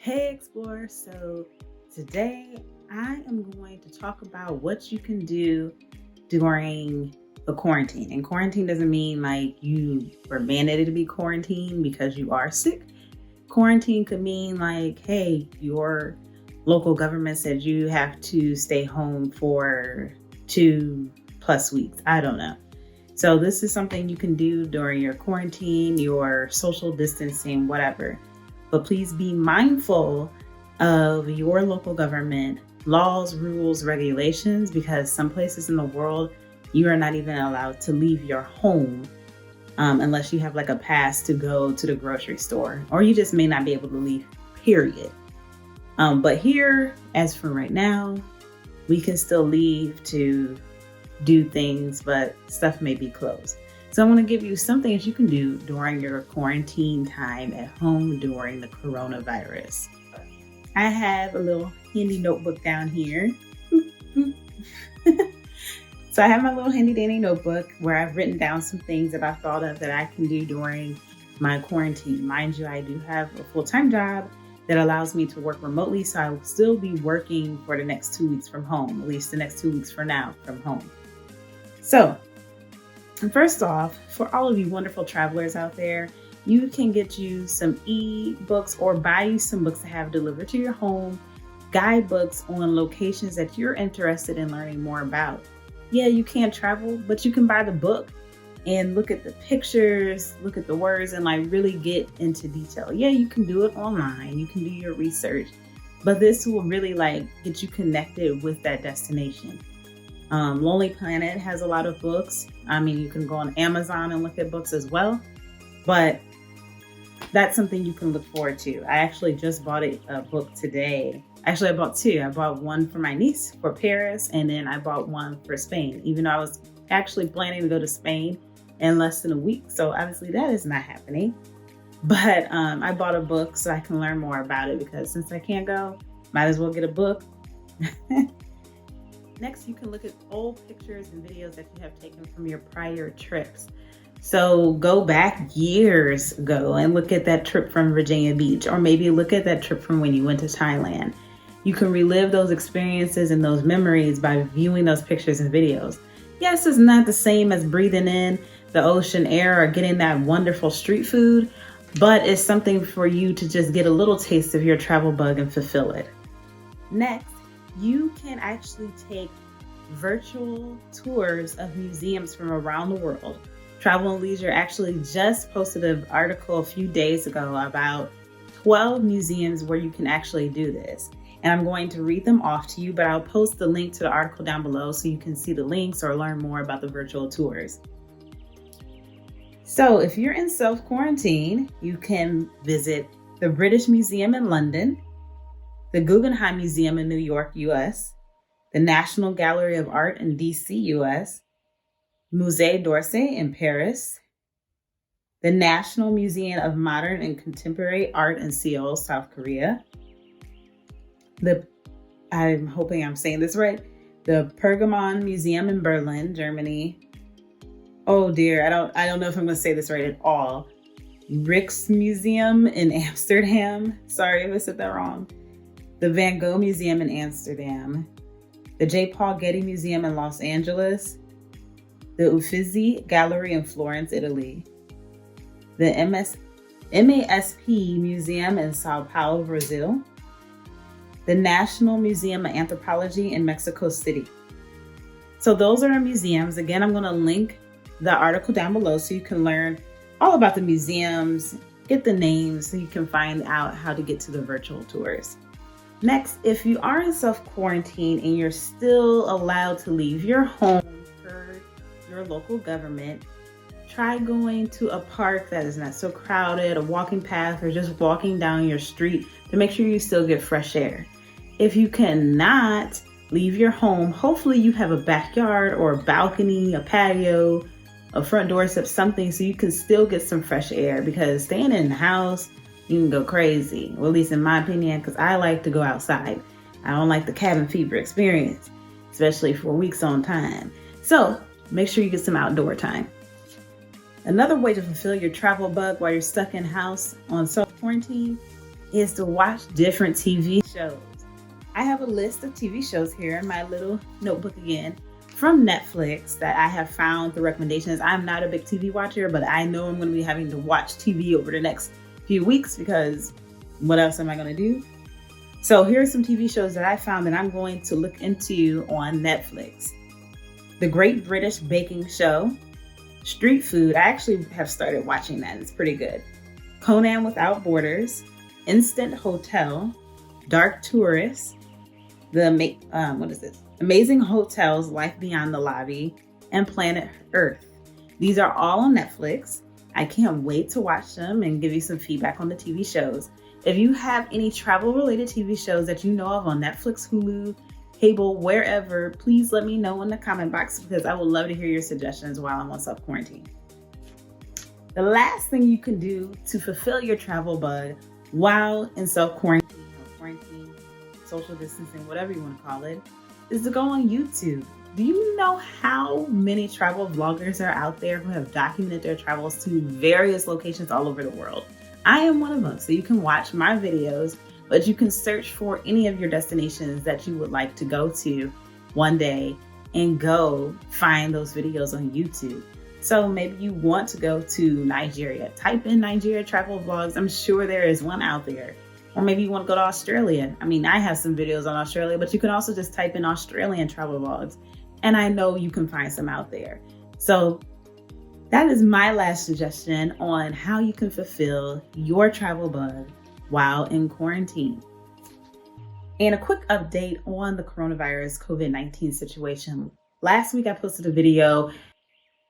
Hey Explorer, so today I am going to talk about what you can do during the quarantine. And quarantine doesn't mean like you were mandated to be quarantined because you are sick. Quarantine could mean like, hey, your local government said you have to stay home for 2+ weeks. I don't know. So this is something you can do during your quarantine, your social distancing, whatever. But please be mindful of your local government laws, rules, regulations, because some places in the world, you are not even allowed to leave your home unless you have like a pass to go to the grocery store, or you just may not be able to leave, period. But here, as for right now, we can still leave to do things, but stuff may be closed. So I want to give you some things you can do during your quarantine time at home during the coronavirus. I have a little handy notebook down here. So I have my little handy dandy notebook where I've written down some things that I thought of that I can do during my quarantine. Mind you, I do have a full-time job that allows me to work remotely, so I will still be working for the next 2 weeks from home, at least the next 2 weeks for now from home. So, first off, for all of you wonderful travelers out there, you can get you some e-books or buy you some books to have delivered to your home, guidebooks on locations that you're interested in learning more about. Yeah, you can't travel, but you can buy the book and look at the pictures, look at the words, and like really get into detail. Yeah, you can do it online, you can do your research, but this will really like get you connected with that destination. Lonely Planet has a lot of books. I mean, you can go on Amazon and look at books as well, but that's something you can look forward to. I actually just bought a book today. Actually, I bought two. I bought one for my niece for Paris, and then I bought one for Spain, even though I was actually planning to go to Spain in less than a week. So obviously that is not happening. But I bought a book so I can learn more about it, because since I can't go, might as well get a book. Next, you can look at old pictures and videos that you have taken from your prior trips. So go back years ago and look at that trip from Virginia Beach, or maybe look at that trip from when you went to Thailand. You can relive those experiences and those memories by viewing those pictures and videos. Yes, it's not the same as breathing in the ocean air or getting that wonderful street food, but it's something for you to just get a little taste of your travel bug and fulfill it. Next, you can actually take virtual tours of museums from around the world. Travel and Leisure actually just posted an article a few days ago about 12 museums where you can actually do this. And I'm going to read them off to you, but I'll post the link to the article down below so you can see the links or learn more about the virtual tours. So if you're in self-quarantine, you can visit the British Museum in London, the Guggenheim Museum in New York, US, the National Gallery of Art in DC, US, Musée d'Orsay in Paris, the National Museum of Modern and Contemporary Art in Seoul, South Korea, I'm hoping I'm saying this right, the Pergamon Museum in Berlin, Germany. Oh dear, I don't know if I'm going to say this right at all. Rijksmuseum in Amsterdam. Sorry if I said that wrong. The Van Gogh Museum in Amsterdam, the J. Paul Getty Museum in Los Angeles, the Uffizi Gallery in Florence, Italy, the MASP Museum in Sao Paulo, Brazil, the National Museum of Anthropology in Mexico City. So those are our museums. Again, I'm going to link the article down below so you can learn all about the museums, get the names so you can find out how to get to the virtual tours. Next, if you are in self-quarantine and you're still allowed to leave your home per your local government, try going to a park that is not so crowded, a walking path, or just walking down your street to make sure you still get fresh air. If you cannot leave your home, hopefully you have a backyard or a balcony, a patio, a front doorstep, something so you can still get some fresh air, because staying in the house, you can go crazy. Well, at least in my opinion, because I like to go outside. I don't like the cabin fever experience, especially for weeks on time. So make sure you get some outdoor time. Another way to fulfill your travel bug while you're stuck in house on self-quarantine is to watch different TV shows. I have a list of TV shows here in my little notebook again from Netflix that I have found through recommendations. I'm not a big TV watcher, but I know I'm going to be having to watch TV over the next few weeks because what else am I going to do? So here are some TV shows that I found that I'm going to look into on Netflix. The Great British Baking Show, Street Food. I actually have started watching that. It's pretty good. Conan Without Borders, Instant Hotel, Dark Tourist, Amazing Hotels, Life Beyond the Lobby, and Planet Earth. These are all on Netflix. I can't wait to watch them and give you some feedback on the TV shows. If you have any travel-related TV shows that you know of on Netflix, Hulu, cable, wherever, please let me know in the comment box because I would love to hear your suggestions while I'm on self-quarantine. The last thing you can do to fulfill your travel bug while in self-quarantine, social distancing, whatever you want to call it, is to go on YouTube. Do you know how many travel vloggers are out there who have documented their travels to various locations all over the world? I am one of them, so you can watch my videos, but you can search for any of your destinations that you would like to go to one day and go find those videos on YouTube. So maybe you want to go to Nigeria. Type in Nigeria travel vlogs. I'm sure there is one out there. Or maybe you want to go to Australia. I mean, I have some videos on Australia, but you can also just type in Australian travel vlogs. And I know you can find some out there. So that is my last suggestion on how you can fulfill your travel bug while in quarantine. And a quick update on the coronavirus COVID-19 situation. Last week I posted a video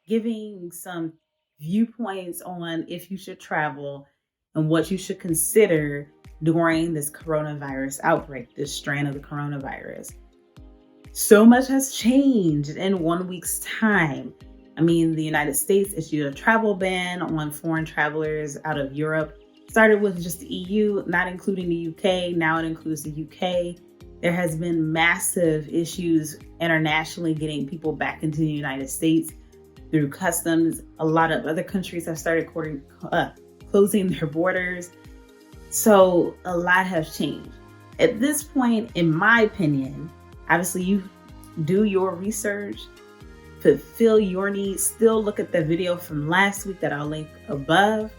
giving some viewpoints on if you should travel and what you should consider during this coronavirus outbreak, this strain of the coronavirus. So much has changed in 1 week's time. I mean, the United States issued a travel ban on foreign travelers out of Europe. Started with just the EU, not including the UK. Now it includes the UK. There has been massive issues internationally getting people back into the United States through customs. A lot of other countries have started closing their borders. So a lot has changed. At this point, in my opinion, obviously you do your research, fulfill your needs, still look at the video from last week that I'll link above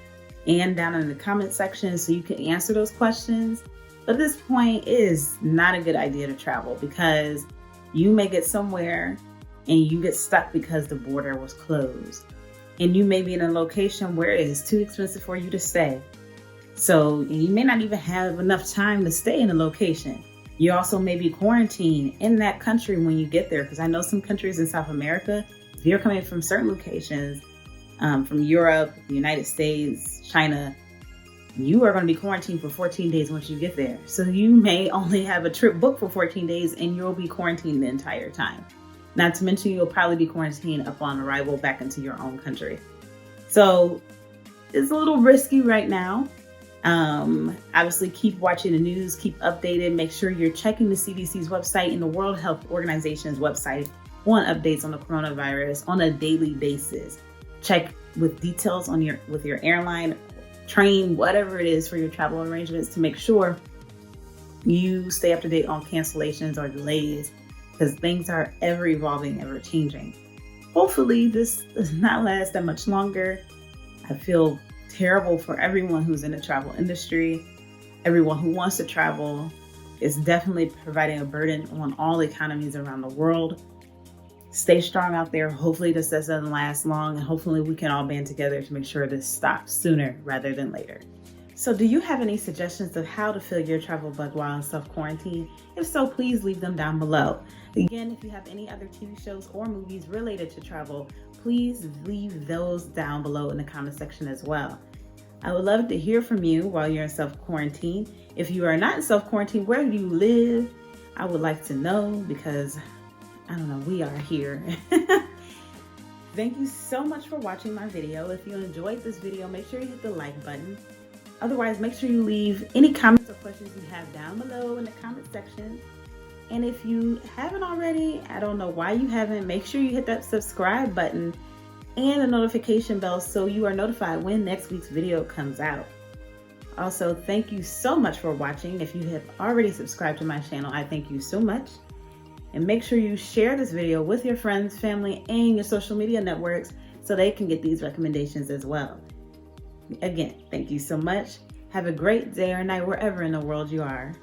and down in the comment section so you can answer those questions. But at this point, it is not a good idea to travel because you may get somewhere and you get stuck because the border was closed. And you may be in a location where it is too expensive for you to stay. So you may not even have enough time to stay in a location. You also may be quarantined in that country when you get there, because I know some countries in South America, if you're coming from certain locations, from Europe, the United States, China, you are going to be quarantined for 14 days once you get there. So you may only have a trip booked for 14 days and you'll be quarantined the entire time. Not to mention you'll probably be quarantined upon arrival back into your own country. So it's a little risky right now. Obviously keep watching the news, keep updated, make sure you're checking the CDC's website and the World Health Organization's website on updates on the coronavirus on a daily basis. Check with details on with your airline, train, whatever it is for your travel arrangements to make sure you stay up to date on cancellations or delays because things are ever evolving, ever changing. Hopefully this does not last that much longer. I feel terrible for everyone who's in the travel industry. Everyone who wants to travel is definitely providing a burden on all economies around the world. Stay strong out there. Hopefully this doesn't last long and hopefully we can all band together to make sure this stops sooner rather than later. So do you have any suggestions of how to fill your travel bug while in self-quarantine? If so, please leave them down below. Again, if you have any other TV shows or movies related to travel, please leave those down below in the comment section as well. I would love to hear from you while you're in self-quarantine. If you are not in self-quarantine, where do you live? I would like to know because, I don't know, we are here. Thank you so much for watching my video. If you enjoyed this video, make sure you hit the like button. Otherwise, make sure you leave any comments or questions you have down below in the comment section. And if you haven't already, I don't know why you haven't, make sure you hit that subscribe button and the notification bell so you are notified when next week's video comes out. Also, thank you so much for watching. If you have already subscribed to my channel, I thank you so much. And make sure you share this video with your friends, family, and your social media networks so they can get these recommendations as well. Again, thank you so much. Have a great day or night wherever in the world you are.